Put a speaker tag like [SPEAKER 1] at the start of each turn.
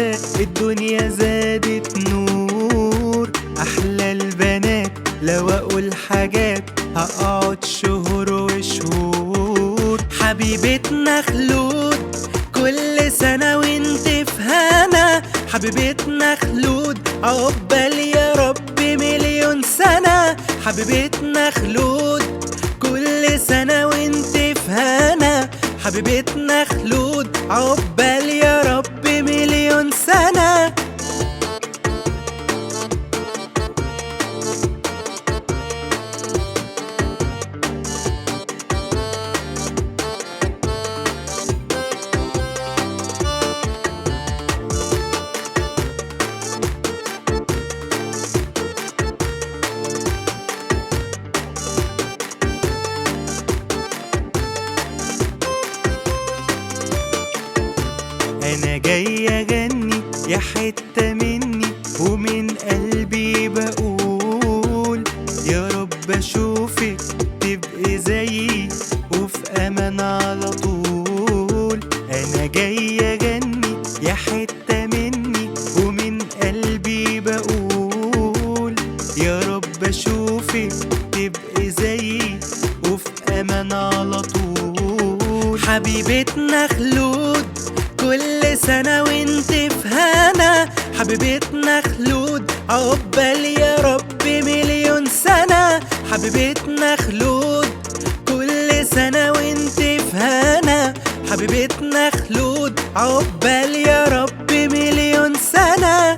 [SPEAKER 1] كده الدنيا زادت نور. احلى البنات لو اقول حاجات هقعد شهور وشهور. حبيبتنا خلود كل سنة وانت في هنا. حبيبتنا خلود عقبال يا رب مليون سنة. حبيبتنا خلود كل سنة وانت في هنا. حبيبتنا خلود عقبال يا رب مليون سنة. أنا جاي أغني يا حتة مني ومن قلبي بقول يا رب أشوفك تبقي زيي وفي أمان على طول. أنا جاي أغني يا حتة مني ومن قلبي بقول يا رب أشوفك تبقي زيي وفي أمان على طول. حبيبتنا خلود كل سنة وانت في هنا. حبيبتنا خلود عقبال يا رب مليون سنة. حبيبتنا خلود كل سنة وانت في هنا. حبيبتنا خلود عقبال يا رب مليون سنة.